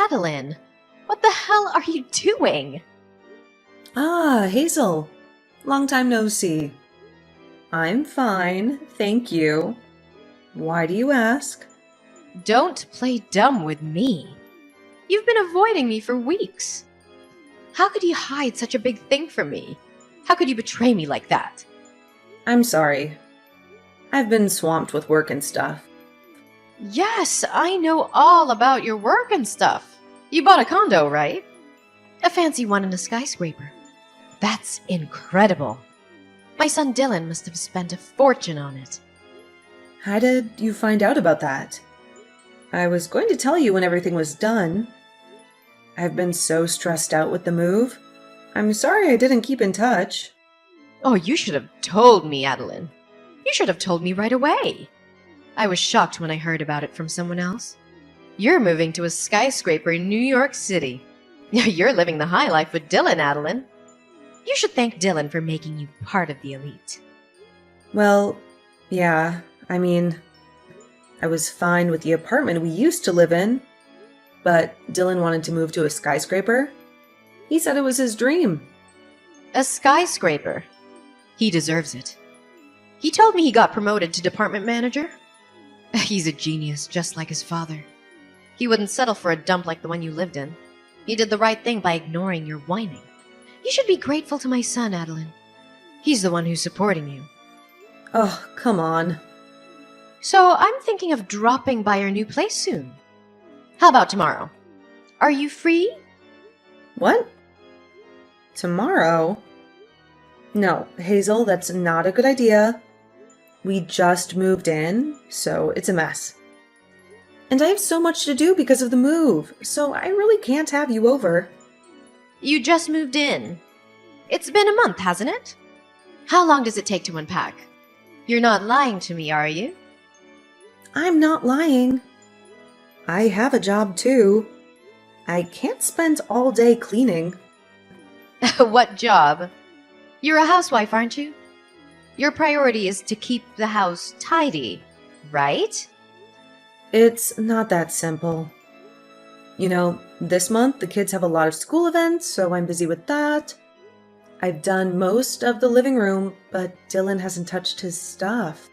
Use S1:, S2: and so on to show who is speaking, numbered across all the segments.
S1: Adeline, what the hell are you doing?
S2: Ah, Hazel. Long time no see. I'm fine, thank you. Why do you ask?
S1: Don't play dumb with me. You've been avoiding me for weeks. How could you hide such a big thing from me? How could you betray me like that?
S2: I'm sorry. I've been swamped with work and stuff.
S1: Yes, I know all about your work and stuff. You bought a condo, right? A fancy one in a skyscraper. That's incredible. My son Dylan must have spent a fortune on it.
S2: How did you find out about that? I was going to tell you when everything was done. I've been so stressed out with the move. I'm sorry I didn't keep in touch.
S1: Oh, you should have told me, Adeline. You should have told me right away. I was shocked when I heard about it from someone else. You're moving to a skyscraper in New York City. You're living the high life with Dylan, Adeline. You should thank Dylan for making you part of the elite.
S2: Well, yeah, I was fine with the apartment we used to live in, but Dylan wanted to move to a skyscraper. He said it was his dream.
S1: A skyscraper. He deserves it. He told me he got promoted to department manager. He's a genius, just like his father. He wouldn't settle for a dump like the one you lived in. He did the right thing by ignoring your whining. You should be grateful to my son, Adeline. He's the one who's supporting you.
S2: Oh, come on.
S1: So I'm thinking of dropping by your new place soon. How about tomorrow? Are you free?
S2: What? Tomorrow? No, Hazel, that's not a good idea. We just moved in, so it's a mess. And I have so much to do because of the move, so I really can't have you over.
S1: You just moved in. It's been a month, hasn't it? How long does it take to unpack? You're not lying to me, are you?
S2: I'm not lying. I have a job too. I can't spend all day cleaning.
S1: What job? You're a housewife, aren't you? Your priority is to keep the house tidy, right?
S2: It's not that simple. You know, this month the kids have a lot of school events, so I'm busy with that. I've done most of the living room, but Dylan hasn't touched his stuff.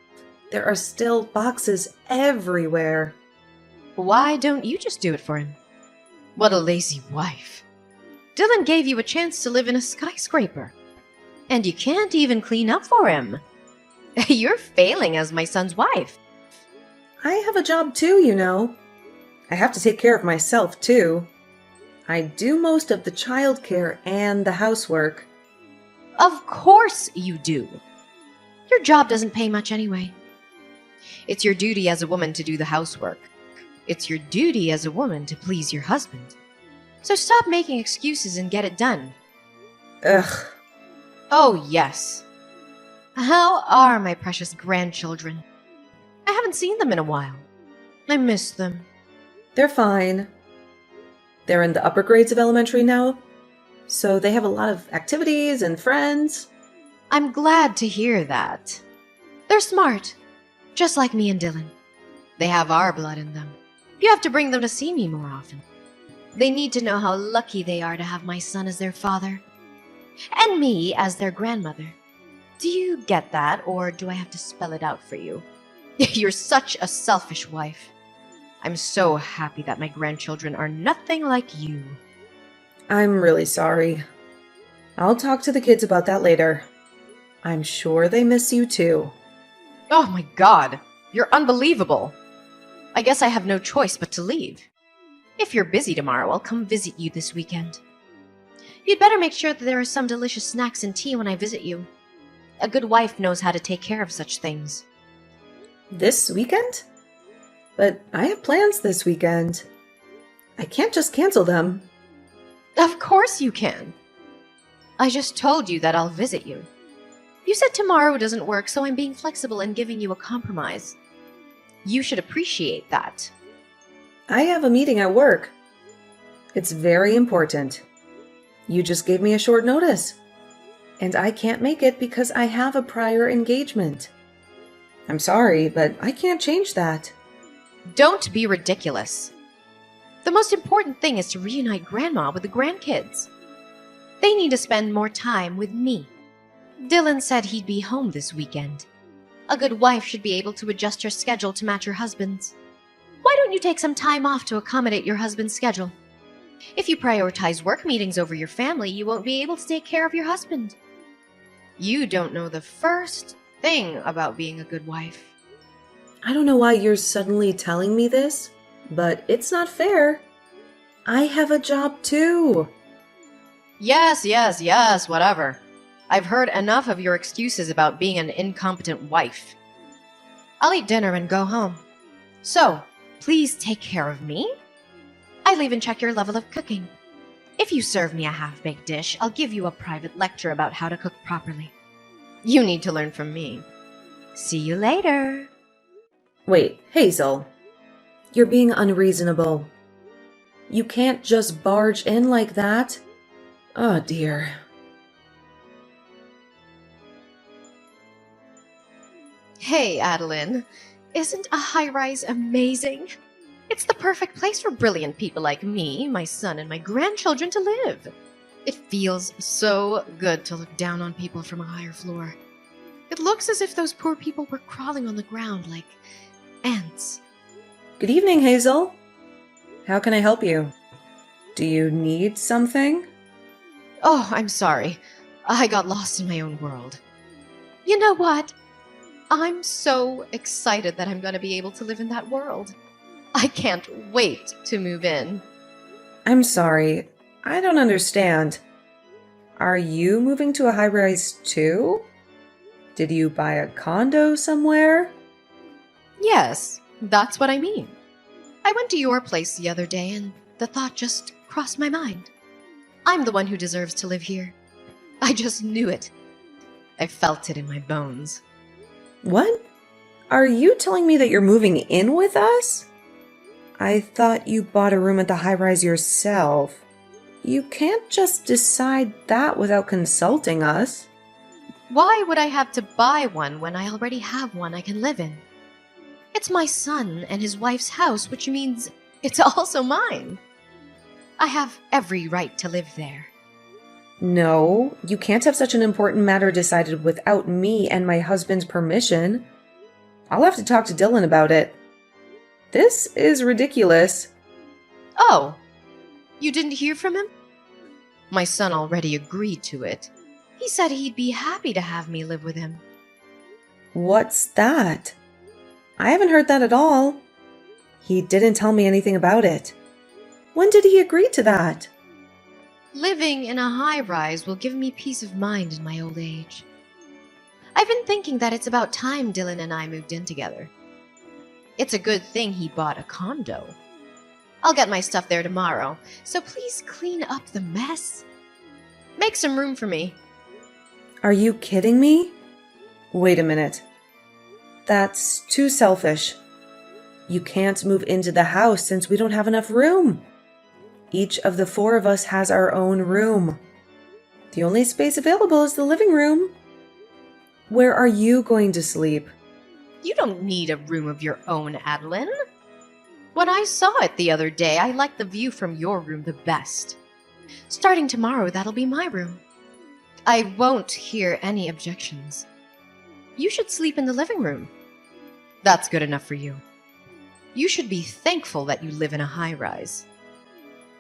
S2: There are still boxes everywhere.
S1: Why don't you just do it for him? What a lazy wife. Dylan gave you a chance to live in a skyscraper. And you can't even clean up for him. You're failing as my son's wife.
S2: I have a job too, you know. I have to take care of myself too. I do most of the childcare and the housework.
S1: Of course you do. Your job doesn't pay much anyway. It's your duty as a woman to do the housework. It's your duty as a woman to please your husband. So stop making excuses and get it done.
S2: Ugh.
S1: Oh, yes. How are my precious grandchildren? I haven't seen them in a while. I miss them.
S2: They're fine. They're in the upper grades of elementary now, so they have a lot of activities and friends.
S1: I'm glad to hear that. They're smart, just like me and Dylan. They have our blood in them. You have to bring them to see me more often. They need to know how lucky they are to have my son as their father. And me as their grandmother. Do you get that, or do I have to spell it out for you? You're such a selfish wife. I'm so happy that my grandchildren are nothing like you.
S2: I'm really sorry. I'll talk to the kids about that later. I'm sure they miss you too.
S1: Oh my god, you're unbelievable. I guess I have no choice but to leave. If you're busy tomorrow, I'll come visit you this weekend. You'd better make sure that there are some delicious snacks and tea when I visit you. A good wife knows how to take care of such things.
S2: This weekend? But I have plans this weekend. I can't just cancel them.
S1: Of course you can. I just told you that I'll visit you. You said tomorrow doesn't work, so I'm being flexible and giving you a compromise. You should appreciate that.
S2: I have a meeting at work. It's very important. You just gave me a short notice. And I can't make it because I have a prior engagement. I'm sorry, but I can't change that.
S1: Don't be ridiculous. The most important thing is to reunite Grandma with the grandkids. They need to spend more time with me. Dylan said he'd be home this weekend. A good wife should be able to adjust her schedule to match her husband's. Why don't you take some time off to accommodate your husband's schedule? If you prioritize work meetings over your family, you won't be able to take care of your husband. You don't know the first thing about being a good wife.
S2: I don't know why you're suddenly telling me this, but it's not fair. I have a job too.
S1: Yes, whatever. I've heard enough of your excuses about being an incompetent wife. I'll eat dinner and go home. So, please take care of me. I'll even check your level of cooking. If you serve me a half-baked dish, I'll give you a private lecture about how to cook properly. You need to learn from me. See you later.
S2: Wait, Hazel. You're being unreasonable. You can't just barge in like that. Oh dear.
S1: Hey, Adeline. Isn't a high-rise amazing? It's the perfect place for brilliant people like me, my son, and my grandchildren to live. It feels so good to look down on people from a higher floor. It looks as if those poor people were crawling on the ground like ants.
S2: Good evening, Hazel. How can I help you? Do you need something?
S1: Oh, I'm sorry. I got lost in my own world. You know what? I'm so excited that I'm going to be able to live in that world. I can't wait to move in.
S2: I'm sorry. I don't understand. Are you moving to a high-rise too? Did you buy a condo somewhere?
S1: Yes, that's what I mean. I went to your place the other day and the thought just crossed my mind. I'm the one who deserves to live here. I just knew it. I felt it in my bones.
S2: What? Are you telling me that you're moving in with us? I thought you bought a room at the high-rise yourself. You can't just decide that without consulting us.
S1: Why would I have to buy one when I already have one I can live in? It's my son and his wife's house, which means it's also mine. I have every right to live there.
S2: No, you can't have such an important matter decided without me and my husband's permission. I'll have to talk to Dylan about it. This is ridiculous.
S1: Oh, you didn't hear from him? My son already agreed to it. He said he'd be happy to have me live with him.
S2: What's that? I haven't heard that at all. He didn't tell me anything about it. When did he agree to that?
S1: Living in a high-rise will give me peace of mind in my old age. I've been thinking that it's about time Dylan and I moved in together. It's a good thing he bought a condo. I'll get my stuff there tomorrow, so please clean up the mess. Make some room for me.
S2: Are you kidding me? Wait a minute. That's too selfish. You can't move into the house since we don't have enough room. Each of the four of us has our own room. The only space available is the living room. Where are you going to sleep?
S1: You don't need a room of your own, Adeline. When I saw it the other day, I liked the view from your room the best. Starting tomorrow, that'll be my room. I won't hear any objections. You should sleep in the living room. That's good enough for you. You should be thankful that you live in a high-rise.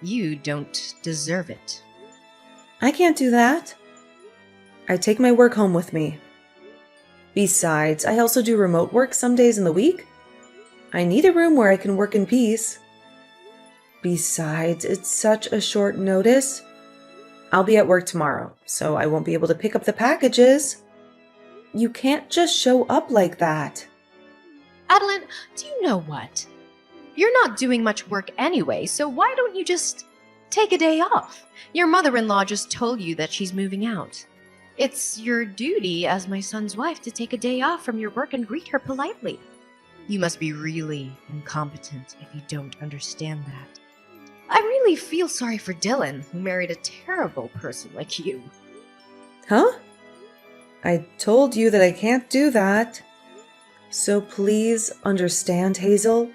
S1: You don't deserve it.
S2: I can't do that. I take my work home with me. Besides, I also do remote work some days in the week. I need a room where I can work in peace. Besides, it's such a short notice. I'll be at work tomorrow, so I won't be able to pick up the packages. You can't just show up like that.
S1: Adeline, do you know what? You're not doing much work anyway, so why don't you just take a day off? Your mother-in-law just told you that she's moving out. It's your duty as my son's wife to take a day off from your work and greet her politely. You must be really incompetent if you don't understand that. I really feel sorry for Dylan, who married a terrible person like you.
S2: Huh? I told you that I can't do that. So please understand, Hazel.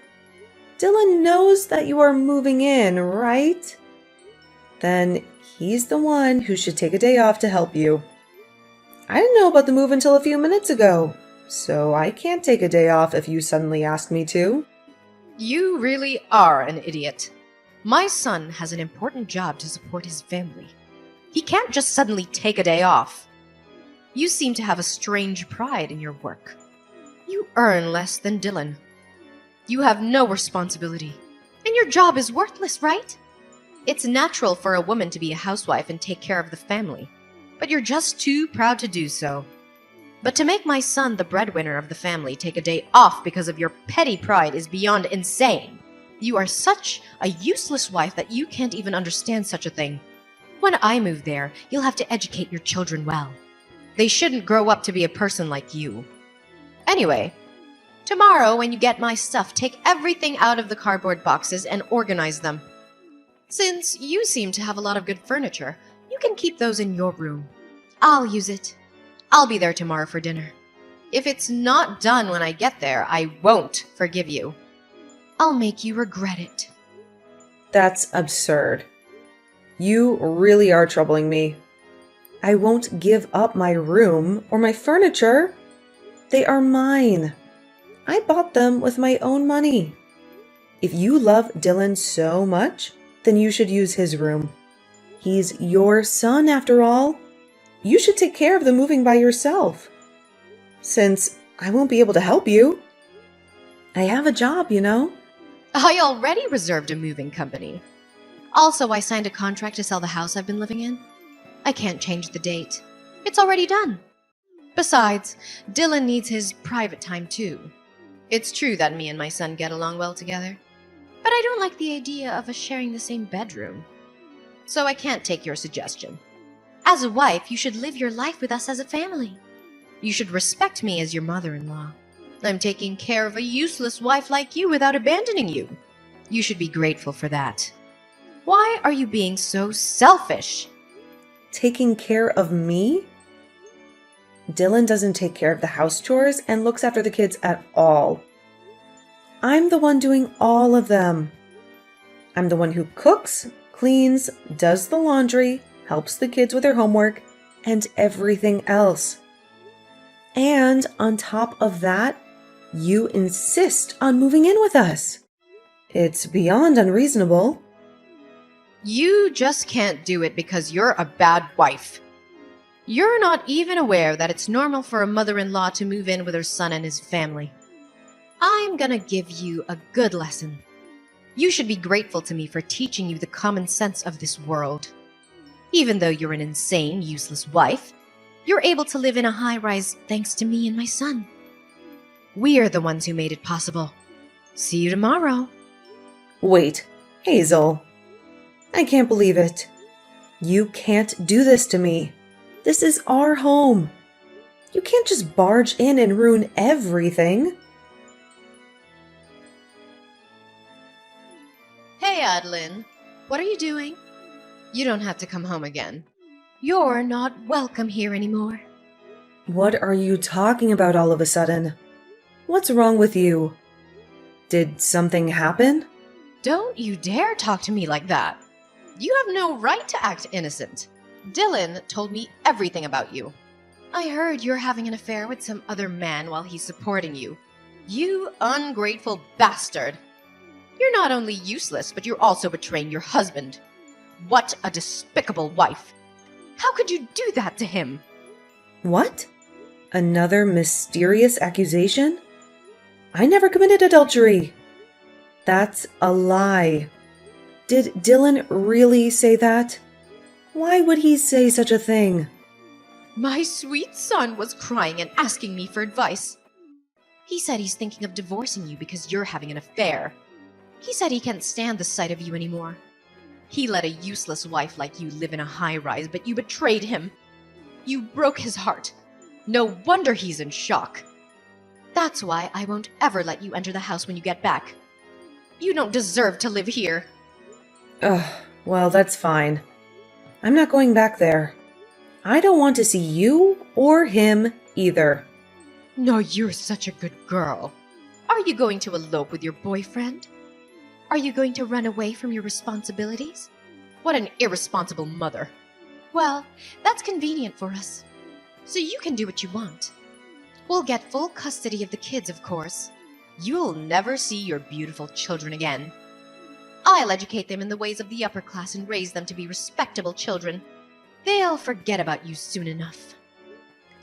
S2: Dylan knows that you are moving in, right? Then he's the one who should take a day off to help you. I didn't know about the move until a few minutes ago, so I can't take a day off if you suddenly ask me to.
S1: You really are an idiot. My son has an important job to support his family. He can't just suddenly take a day off. You seem to have a strange pride in your work. You earn less than Dylan. You have no responsibility. And your job is worthless, right? It's natural for a woman to be a housewife and take care of the family. But you're just too proud to do so. But to make my son the breadwinner of the family take a day off because of your petty pride is beyond insane. You are such a useless wife that you can't even understand such a thing. When I move there, you'll have to educate your children well. They shouldn't grow up to be a person like you. Anyway, tomorrow when you get my stuff, take everything out of the cardboard boxes and organize them. Since you seem to have a lot of good furniture, you can keep those in your room. I'll use it. I'll be there tomorrow for dinner. If it's not done when I get there, I won't forgive you. I'll make you regret it.
S2: That's absurd. You really are troubling me. I won't give up my room or my furniture. They are mine. I bought them with my own money. If you love Dylan so much, then you should use his room. He's your son, after all. You should take care of the moving by yourself. Since I won't be able to help you. I have a job, you know.
S1: I already reserved a moving company. Also, I signed a contract to sell the house I've been living in. I can't change the date. It's already done. Besides, Dylan needs his private time too. It's true that me and my son get along well together, but I don't like the idea of us sharing the same bedroom. So I can't take your suggestion. As a wife, you should live your life with us as a family. You should respect me as your mother-in-law. I'm taking care of a useless wife like you without abandoning you. You should be grateful for that. Why are you being so selfish?
S2: Taking care of me? Dylan doesn't take care of the house chores and looks after the kids at all. I'm the one doing all of them. I'm the one who cooks, cleans, does the laundry, helps the kids with their homework, and everything else. And on top of that, you insist on moving in with us. It's beyond unreasonable.
S1: You just can't do it because you're a bad wife. You're not even aware that it's normal for a mother-in-law to move in with her son and his family. I'm gonna give you a good lesson. You should be grateful to me for teaching you the common sense of this world. Even though you're an insane, useless wife, you're able to live in a high-rise thanks to me and my son. We're the ones who made it possible. See you tomorrow.
S2: Wait, Hazel. I can't believe it. You can't do this to me. This is our home. You can't just barge in and ruin everything.
S1: Hey, Adeline. What are you doing? You don't have to come home again. You're not welcome here anymore.
S2: What are you talking about all of a sudden? What's wrong with you? Did something happen?
S1: Don't you dare talk to me like that. You have no right to act innocent. Dylan told me everything about you. I heard you're having an affair with some other man while he's supporting you. You ungrateful bastard. You're not only useless, but you're also betraying your husband. What a despicable wife. How could you do that to him?
S2: What? Another mysterious accusation? I never committed adultery. That's a lie. Did Dylan really say that? Why would he say such a thing?
S1: My sweet son was crying and asking me for advice. He said he's thinking of divorcing you because you're having an affair. He said he can't stand the sight of you anymore. He let a useless wife like you live in a high-rise, but you betrayed him. You broke his heart. No wonder he's in shock. That's why I won't ever let you enter the house when you get back. You don't deserve to live here.
S2: Ugh, well, that's fine. I'm not going back there. I don't want to see you or him either.
S1: No, you're such a good girl. Are you going to elope with your boyfriend? Are you going to run away from your responsibilities? What an irresponsible mother. Well, that's convenient for us. So you can do what you want. We'll get full custody of the kids, of course. You'll never see your beautiful children again. I'll educate them in the ways of the upper class and raise them to be respectable children. They'll forget about you soon enough.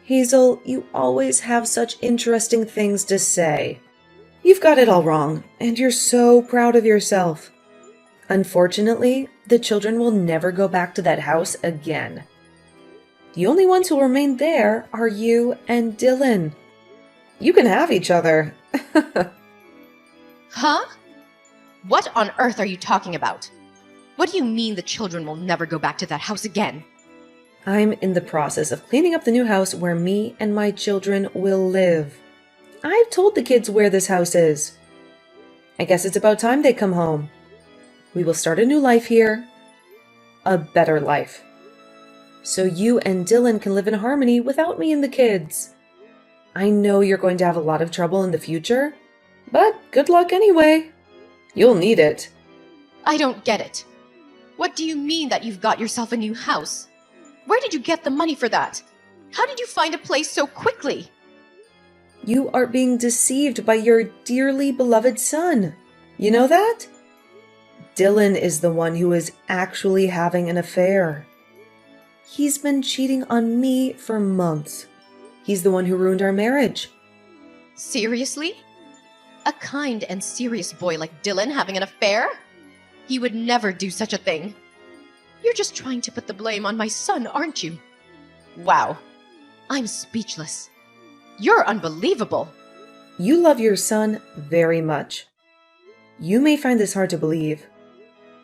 S2: Hazel, you always have such interesting things to say. You've got it all wrong, and you're so proud of yourself. Unfortunately, the children will never go back to that house again. The only ones who'll remain there are you and Dylan. You can have each other.
S1: Huh? What on earth are you talking about? What do you mean the children will never go back to that house again?
S2: I'm in the process of cleaning up the new house where me and my children will live. I've told the kids where this house is. I guess it's about time they come home. We will start a new life here. A better life. So you and Dylan can live in harmony without me and the kids. I know you're going to have a lot of trouble in the future, but good luck anyway. You'll need it.
S1: I don't get it. What do you mean that you've got yourself a new house? Where did you get the money for that? How did you find a place so quickly?
S2: You are being deceived by your dearly beloved son. You know that? Dylan is the one who is actually having an affair. He's been cheating on me for months. He's the one who ruined our marriage.
S1: Seriously? A kind and serious boy like Dylan having an affair? He would never do such a thing. You're just trying to put the blame on my son, aren't you? Wow. I'm speechless. You're unbelievable.
S2: You love your son very much. You may find this hard to believe,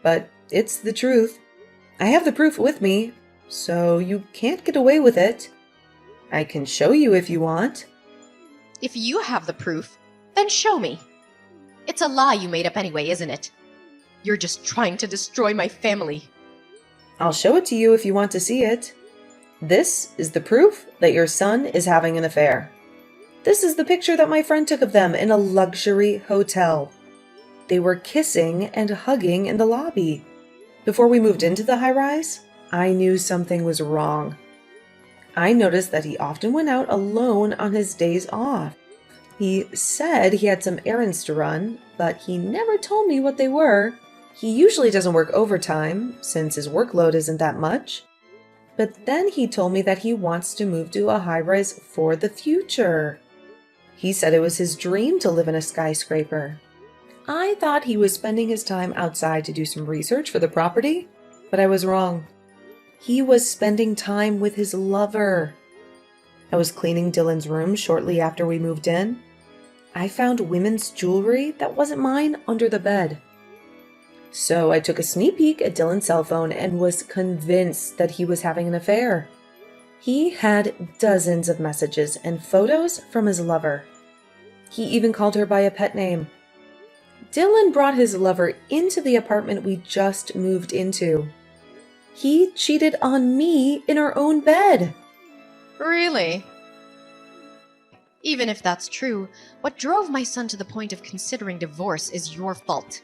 S2: but it's the truth. I have the proof with me, so you can't get away with it. I can show you if you want.
S1: If you have the proof, then show me. It's a lie you made up anyway, isn't it? You're just trying to destroy my family.
S2: I'll show it to you if you want to see it. This is the proof that your son is having an affair. This is the picture that my friend took of them in a luxury hotel. They were kissing and hugging in the lobby. Before we moved into the high-rise, I knew something was wrong. I noticed that he often went out alone on his days off. He said he had some errands to run, but he never told me what they were. He usually doesn't work overtime, since his workload isn't that much. But then he told me that he wants to move to a high-rise for the future. He said it was his dream to live in a skyscraper. I thought he was spending his time outside to do some research for the property, but I was wrong. He was spending time with his lover. I was cleaning Dylan's room shortly after we moved in. I found women's jewelry that wasn't mine under the bed. So I took a sneak peek at Dylan's cell phone and was convinced that he was having an affair. He had dozens of messages and photos from his lover. He even called her by a pet name. Dylan brought his lover into the apartment we just moved into. He cheated on me in our own bed.
S1: Really? Even if that's true, what drove my son to the point of considering divorce is your fault.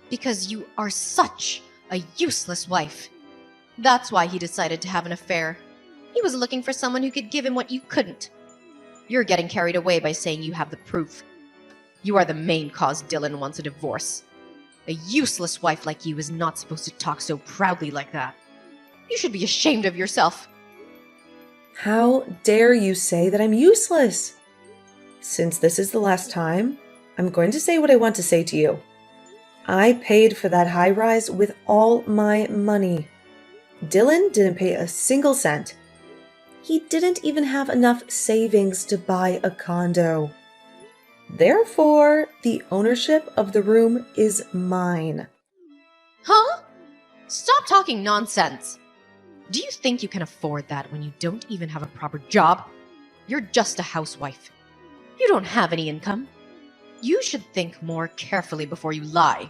S1: Because you are such a useless wife. That's why he decided to have an affair. He was looking for someone who could give him what you couldn't. You're getting carried away by saying you have the proof. You are the main cause Dylan wants a divorce. A useless wife like you is not supposed to talk so proudly like that. You should be ashamed of yourself.
S2: How dare you say that I'm useless? Since this is the last time, I'm going to say what I want to say to you. I paid for that high-rise with all my money. Dylan didn't pay a single cent. He didn't even have enough savings to buy a condo. Therefore, the ownership of the room is mine.
S1: Huh? Stop talking nonsense. Do you think you can afford that when you don't even have a proper job? You're just a housewife. You don't have any income. You should think more carefully before you lie.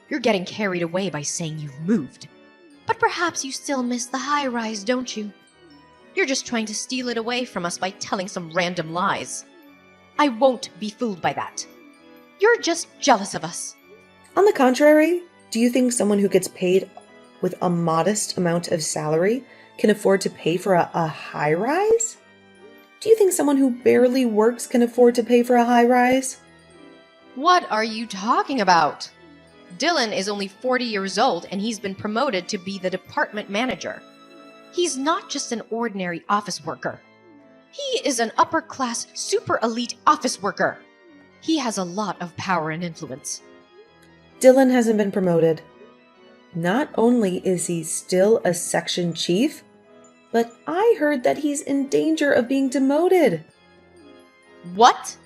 S1: You're getting carried away by saying you've moved. But perhaps you still miss the high-rise, don't you? You're just trying to steal it away from us by telling some random lies. I won't be fooled by that. You're just jealous of us.
S2: On the contrary, do you think someone who gets paid with a modest amount of salary can afford to pay for a high rise? Do you think someone who barely works can afford to pay for a high rise?
S1: What are you talking about? Dylan is only 40 years old and he's been promoted to be the department manager. He's not just an ordinary office worker. He is an upper-class, super elite office worker. He has a lot of power and influence.
S2: Dylan hasn't been promoted. Not only is he still a section chief, but I heard that he's in danger of being demoted.
S1: What?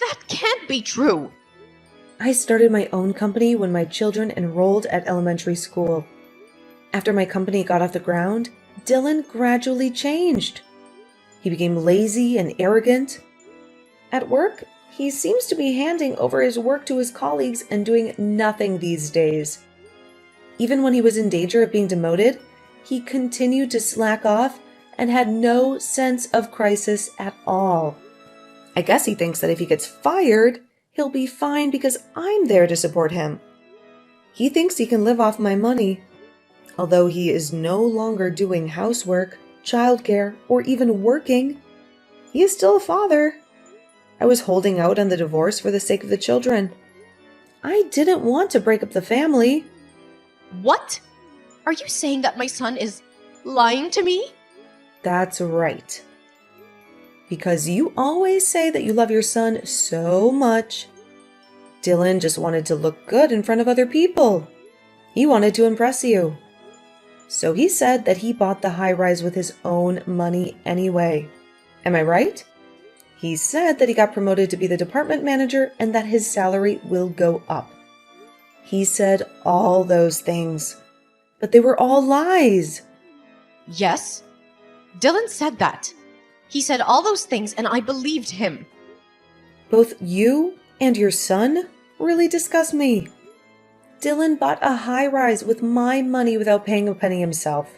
S1: That can't be true.
S2: I started my own company when my children enrolled at elementary school. After my company got off the ground, Dylan gradually changed. He became lazy and arrogant. At work, he seems to be handing over his work to his colleagues and doing nothing these days. Even when he was in danger of being demoted, he continued to slack off and had no sense of crisis at all. I guess he thinks that if he gets fired, he'll be fine because I'm there to support him. He thinks he can live off my money. Although he is no longer doing housework, childcare, or even working, he is still a father. I was holding out on the divorce for the sake of the children. I didn't want to break up the family.
S1: What? Are you saying that my son is lying to me?
S2: That's right. Because you always say that you love your son so much. Dylan just wanted to look good in front of other people. He wanted to impress you. So he said that he bought the high rise with his own money anyway. Am I right? He said that he got promoted to be the department manager and that his salary will go up. He said all those things, but they were all lies.
S1: Yes. Dylan said that. He said all those things and I believed him.
S2: Both you and your son really disgust me. Dylan bought a high rise with my money without paying a penny himself.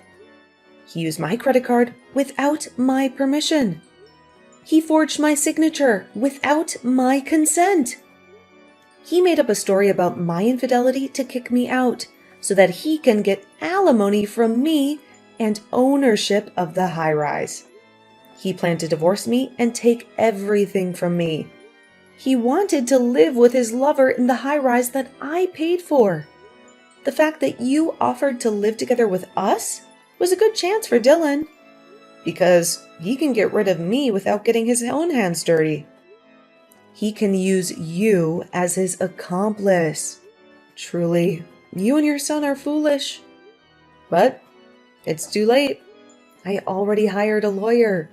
S2: He used my credit card without my permission. He forged my signature without my consent. He made up a story about my infidelity to kick me out so that he can get alimony from me and ownership of the high rise. He planned to divorce me and take everything from me. He wanted to live with his lover in the high rise that I paid for. The fact that you offered to live together with us was a good chance for Dylan, because he can get rid of me without getting his own hands dirty. He can use you as his accomplice. Truly, you and your son are foolish. But it's too late. I already hired a lawyer,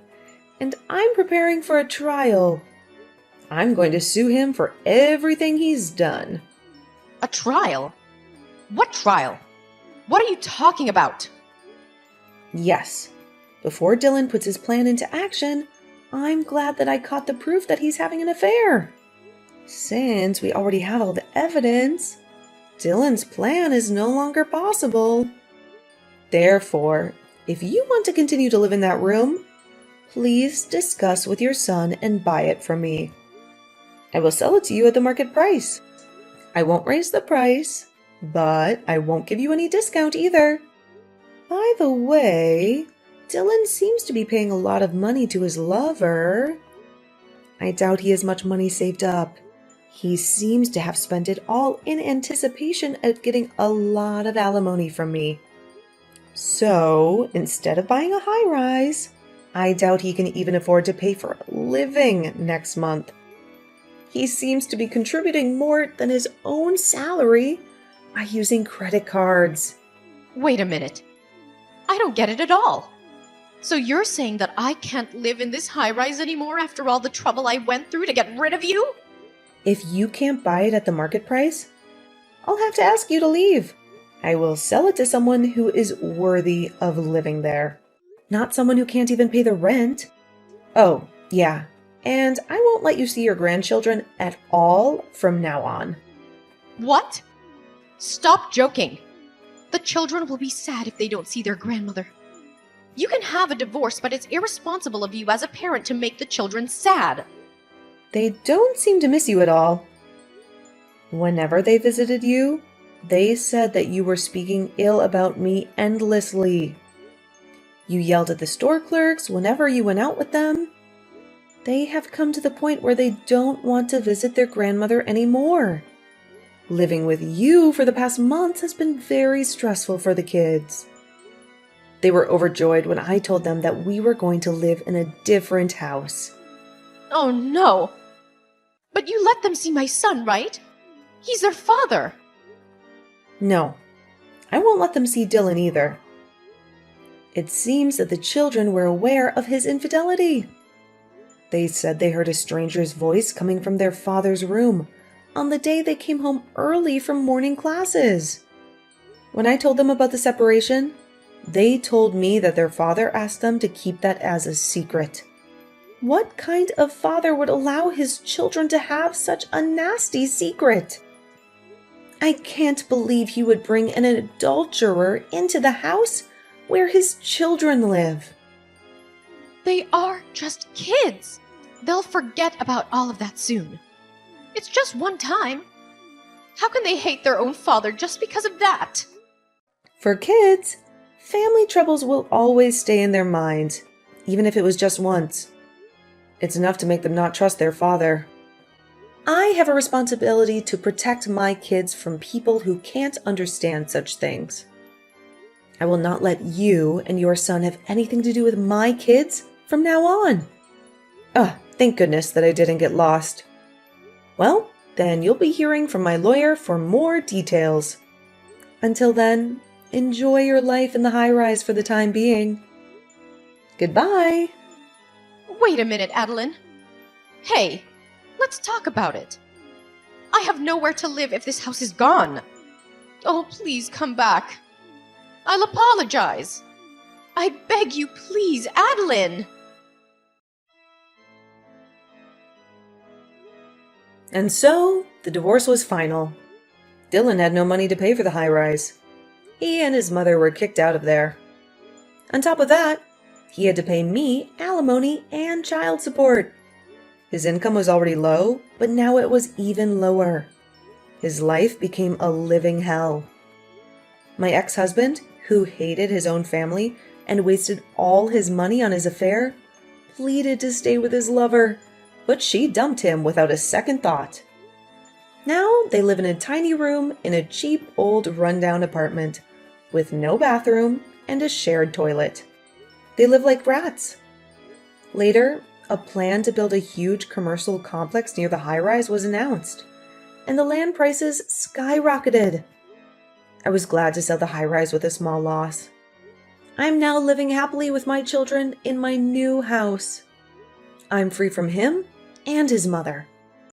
S2: and I'm preparing for a trial. I'm going to sue him for everything he's done.
S1: A trial? What trial? What are you talking about?
S2: Yes. Before Dylan puts his plan into action, I'm glad that I caught the proof that he's having an affair. Since we already have all the evidence, Dylan's plan is no longer possible. Therefore, if you want to continue to live in that room, please discuss with your son and buy it from me. I will sell it to you at the market price. I won't raise the price, but I won't give you any discount either. By the way, Dylan seems to be paying a lot of money to his lover. I doubt he has much money saved up. He seems to have spent it all in anticipation of getting a lot of alimony from me. So, instead of buying a high rise, I doubt he can even afford to pay for a living next month. He seems to be contributing more than his own salary by using credit cards.
S1: Wait a minute. I don't get it at all. So you're saying that I can't live in this high-rise anymore after all the trouble I went through to get rid of you?
S2: If you can't buy it at the market price, I'll have to ask you to leave. I will sell it to someone who is worthy of living there, not someone who can't even pay the rent. Oh, yeah, and I won't let you see your grandchildren at all from now on.
S1: What? Stop joking. The children will be sad if they don't see their grandmother. You can have a divorce, but it's irresponsible of you as a parent to make the children sad.
S2: They don't seem to miss you at all. Whenever they visited you, they said that you were speaking ill about me endlessly. You yelled at the store clerks whenever you went out with them. They have come to the point where they don't want to visit their grandmother anymore. Living with you for the past month has been very stressful for the kids. They were overjoyed when I told them that we were going to live in a different house.
S1: Oh no! But you let them see my son, right? He's their father.
S2: No, I won't let them see Dylan either. It seems that the children were aware of his infidelity. They said they heard a stranger's voice coming from their father's room on the day they came home early from morning classes. When I told them about the separation, they told me that their father asked them to keep that as a secret. What kind of father would allow his children to have such a nasty secret? I can't believe he would bring an adulterer into the house where his children live.
S1: They are just kids. They'll forget about all of that soon. It's just one time. How can they hate their own father just because of that?
S2: For kids, family troubles will always stay in their minds, even if it was just once. It's enough to make them not trust their father. I have a responsibility to protect my kids from people who can't understand such things. I will not let you and your son have anything to do with my kids from now on. Thank goodness that I didn't get lost. Well, then you'll be hearing from my lawyer for more details. Until then, enjoy your life in the high-rise for the time being. Goodbye.
S1: Wait a minute, Adeline. Hey, let's talk about it. I have nowhere to live if this house is gone. Oh, please come back. I'll apologize. I beg you, please, Adeline.
S2: And so, the divorce was final. Dylan had no money to pay for the high-rise. He and his mother were kicked out of there. On top of that, he had to pay me alimony and child support. His income was already low, but now it was even lower. His life became a living hell. My ex-husband, who hated his own family and wasted all his money on his affair, pleaded to stay with his lover, but she dumped him without a second thought. Now they live in a tiny room in a cheap old rundown apartment with no bathroom and a shared toilet. They live like rats. Later, a plan to build a huge commercial complex near the high-rise was announced, and the land prices skyrocketed. I was glad to sell the high-rise with a small loss. I'm now living happily with my children in my new house. I'm free from him and his mother.